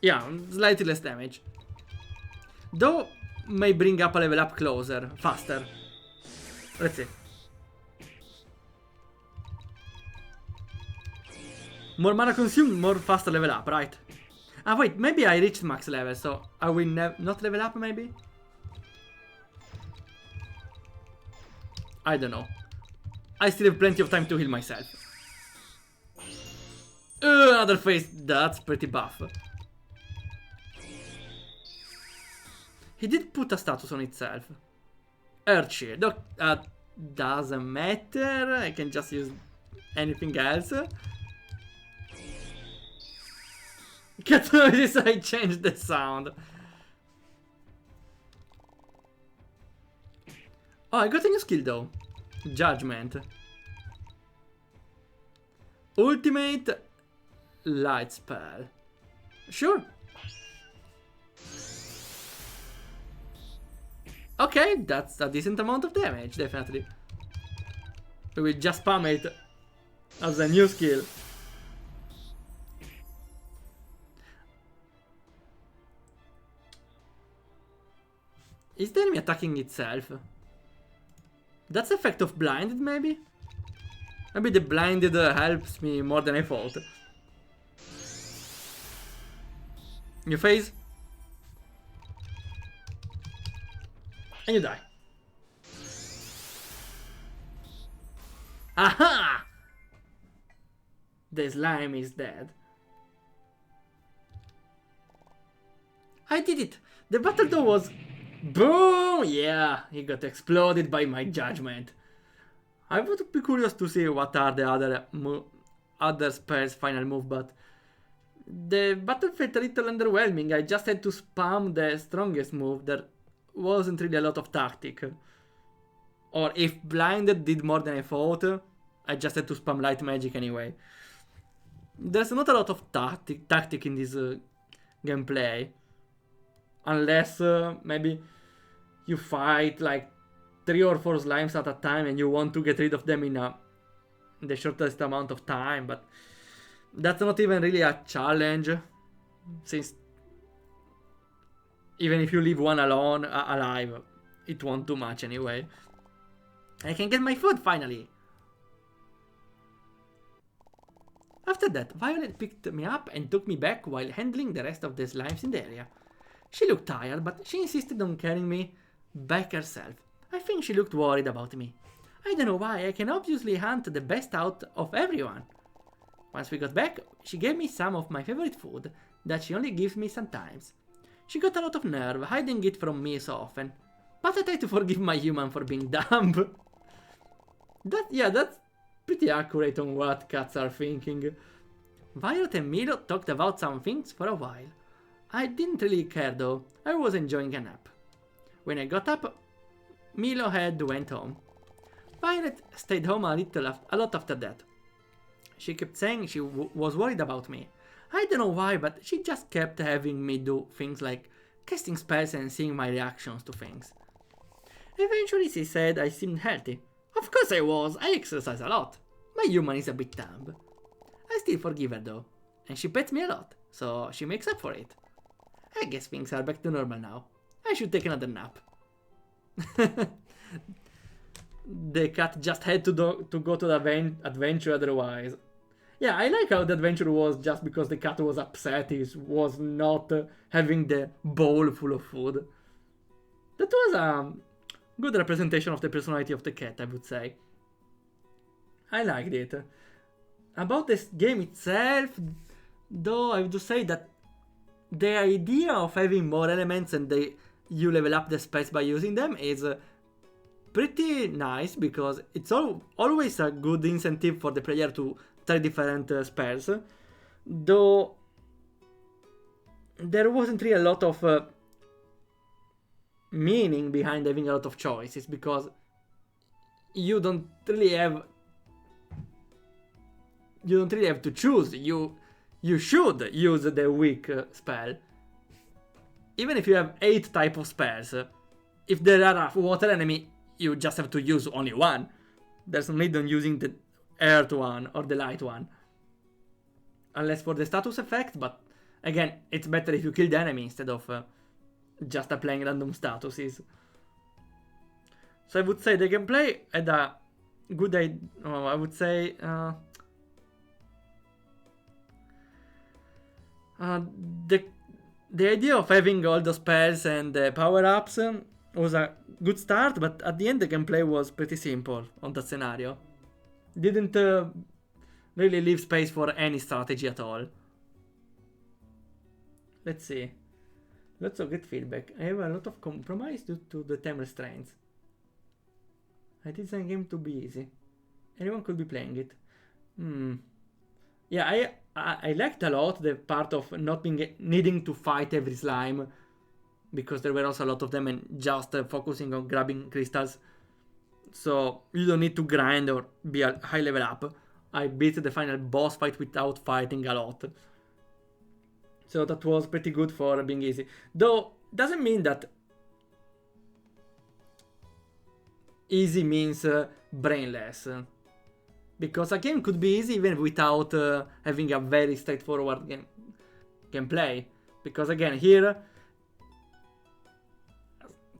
Yeah, slightly less damage. Though may bring up a level up closer, faster. Let's see. More mana consumed, more faster level up, right? Ah wait, maybe I reached max level, so I will not level up maybe? I don't know. I still have plenty of time to heal myself. Another phase, that's pretty buff. He did put a status on itself. Earth Shield. Doesn't matter, I can just use anything else. Can't notice I changed the sound. Oh, I got a new skill though. Judgment. Ultimate light spell. Sure. Okay, that's a decent amount of damage, definitely. We will just spam it as a new skill. Is the enemy attacking itself? That's the effect of blinded, maybe? Maybe the blinded helps me more than I thought. You phase. And you die. Aha! The slime is dead. I did it! The battle door was... Boom! Yeah, he got exploded by my judgment. I would be curious to see what are the other spells' final move, but... The battle felt a little underwhelming. I just had to spam the strongest move. There wasn't really a lot of tactic. Or if blinded did more than I thought, I just had to spam light magic anyway. There's not a lot of tactic in this gameplay. Unless maybe you fight like 3 or 4 slimes at a time and you want to get rid of them in the shortest amount of time, but that's not even really a challenge, since even if you leave one alone alive, it won't do much anyway. I can get my food finally! After that, Violet picked me up and took me back while handling the rest of the slimes in the area. She looked tired, but she insisted on carrying me back herself. I think she looked worried about me. I don't know why, I can obviously hunt the best out of everyone. Once we got back, she gave me some of my favorite food that she only gives me sometimes. She got a lot of nerve, hiding it from me so often. But I try to forgive my human for being dumb. That's pretty accurate on what cats are thinking. Violet and Milo talked about some things for a while. I didn't really care though, I was enjoying a nap. When I got up, Milo had went home. Violet stayed home a lot after that. She kept saying she was worried about me. I don't know why, but she just kept having me do things like casting spells and seeing my reactions to things. Eventually she said I seemed healthy. Of course I was, I exercise a lot. My human is a bit dumb. I still forgive her though, and she pets me a lot, so she makes up for it. I guess things are back to normal now. I should take another nap. The cat just had to go to the adventure otherwise. Yeah, I like how the adventure was just because the cat was upset he was not having the bowl full of food. That was a good representation of the personality of the cat, I would say. I liked it. About this game itself, though, I would say that the idea of having more elements and you level up the spells by using them is pretty nice, because it's always a good incentive for the player to try different spells. Though there wasn't really a lot of meaning behind having a lot of choices, because you don't really have to choose. You should use the weak spell. Even if you have 8 types of spells, if there are a water enemy, you just have to use only one. There's no need on using the earth one or the light one. Unless for the status effect, but again, it's better if you kill the enemy instead of just applying random statuses. So I would say the gameplay had a good idea. I would say the idea of having all the spells and power-ups was a good start, but at the end the gameplay was pretty simple on that scenario. Didn't really leave space for any strategy at all. Let's see. Lots of good feedback. I have a lot of compromise due to the time restraints. I designed the game to be easy. Anyone could be playing it. Yeah, I liked a lot the part of not needing to fight every slime, because there were also a lot of them, and just focusing on grabbing crystals. So you don't need to grind or be a high level up. I beat the final boss fight without fighting a lot. So that was pretty good for being easy. Though, doesn't mean that easy means brainless. Because a game could be easy even without having a very straightforward gameplay. Because again, here,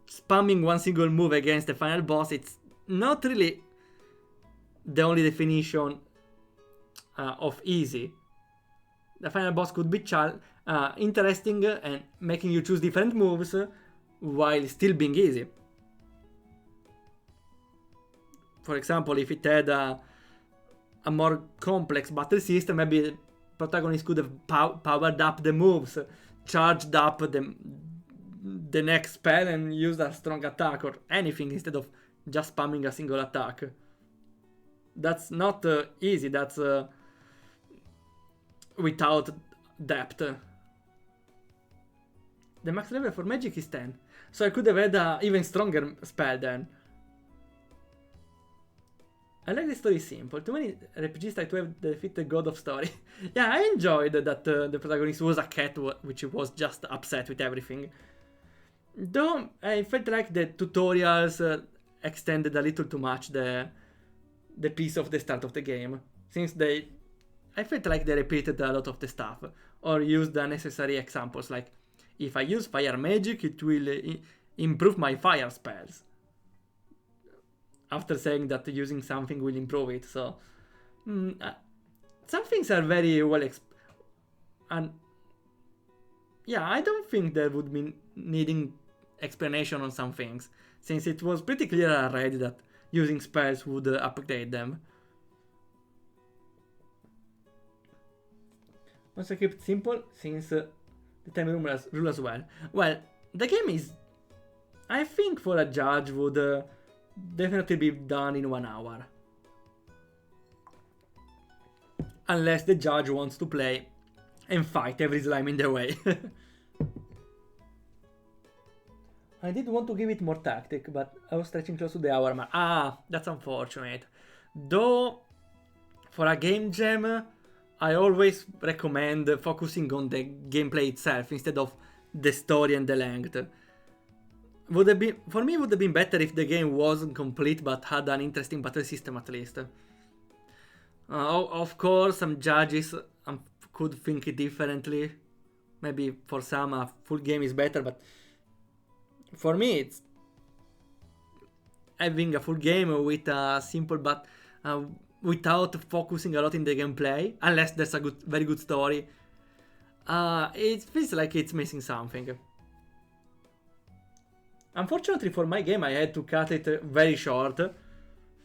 spamming one single move against the final boss, it's not really the only definition of easy. The final boss could be interesting and making you choose different moves while still being easy. For example, if it had a more complex battle system, maybe the protagonist could have powered up the moves, charged up the next spell and used a strong attack or anything instead of just spamming a single attack. That's not easy, that's without depth. The max level for magic is 10, so I could have had an even stronger spell then. I like the story simple. Too many RPGs try to have the defeat the god of story. Yeah, I enjoyed that the protagonist was a cat which was just upset with everything. Though I felt like the tutorials extended a little too much the piece of the start of the game. Since I felt like they repeated a lot of the stuff. Or used unnecessary examples like, if I use fire magic it will improve my fire spells. After saying that using something will improve it, so some things are very well and yeah, I don't think there would be needing explanation on some things, since it was pretty clear already that using spells would upgrade them. Also keep it simple, since the time rule as well. Well, the game is, I think for a judge would definitely be done in 1 hour. Unless the judge wants to play and fight every slime in the way. I did want to give it more tactic, but I was stretching close to the hour mark. That's unfortunate. Though, for a game jam, I always recommend focusing on the gameplay itself instead of the story and the length. For me, it would have been better if the game wasn't complete but had an interesting battle system at least. Of course, some judges could think it differently. Maybe for some a full game is better, but for me it's having a full game with a simple but without focusing a lot in the gameplay, unless there's a very good story. It feels like it's missing something. Unfortunately for my game I had to cut it very short,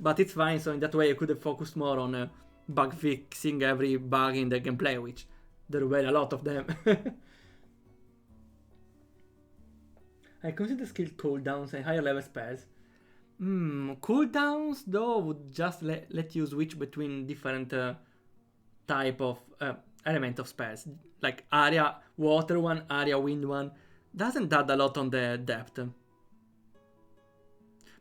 but it's fine, so in that way I could have focused more on bug fixing every bug in the gameplay, which there were a lot of them. I consider skill cooldowns and higher level spells. Cooldowns though would just let you switch between different type of element of spells, like area water one, area wind one. Doesn't add a lot on the depth.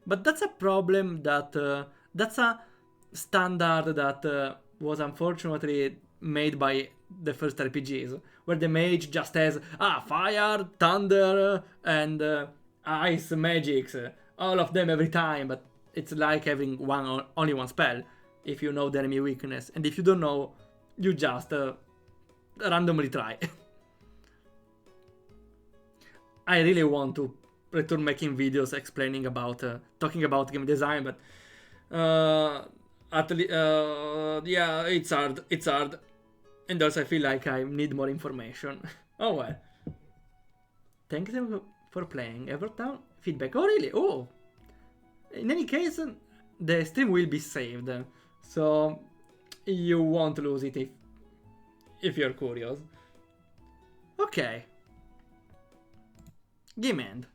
But that's a problem that's a standard that was unfortunately made by the first RPGs, where the mage just has fire, thunder, and ice magics, all of them every time, but it's like having only one spell if you know the enemy weakness, and if you don't know, you just randomly try. I really want to return making videos explaining about talking about game design, but yeah, it's hard, and also I feel like I need more information. Oh well. Thanks for playing. Evertown feedback. Oh really? Oh. In any case, the stream will be saved, so you won't lose it if you're curious. Okay. Game end.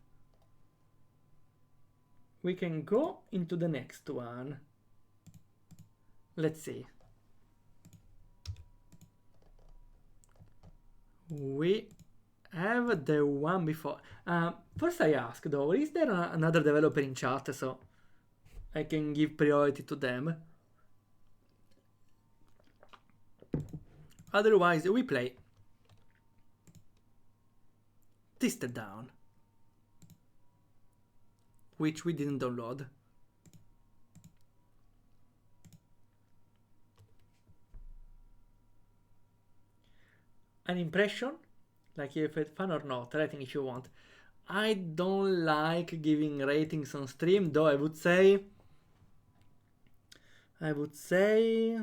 We can go into the next one. Let's see. We have the one before. First I ask though, is there another developer in chat so I can give priority to them? Otherwise we play Twisted Down, which we didn't download. An impression? Like if it's fun or not, rating if you want. I don't like giving ratings on stream, though I would say I would say.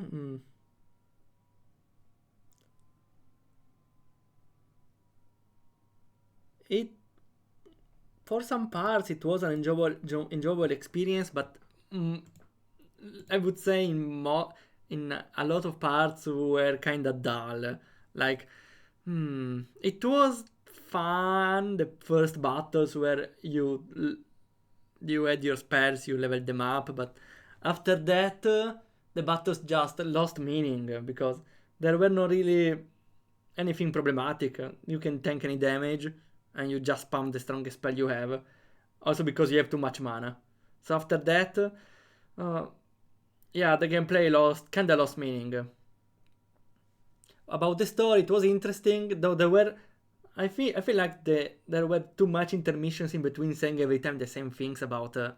It for some parts it was an enjoyable experience, but mm, I would say in a lot of parts were kind of dull. Like, it was fun the first battles where you had your spells, you leveled them up, but after that the battles just lost meaning because there were not really anything problematic. You can tank any damage and you just spam the strongest spell you have. Also because you have too much mana. So after that, uh, yeah, the gameplay kinda lost meaning. About the story, it was interesting, though I feel like there were too much intermissions in between saying every time the same things about uh,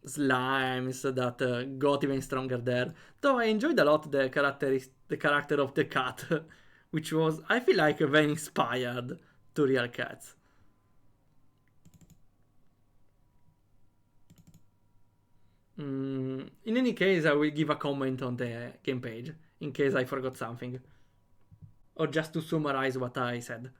slimes that got even stronger there. Though I enjoyed a lot the character of the cat, which was I feel like very inspired to real cats. In any case, I will give a comment on the game page in case I forgot something, or just to summarize what I said.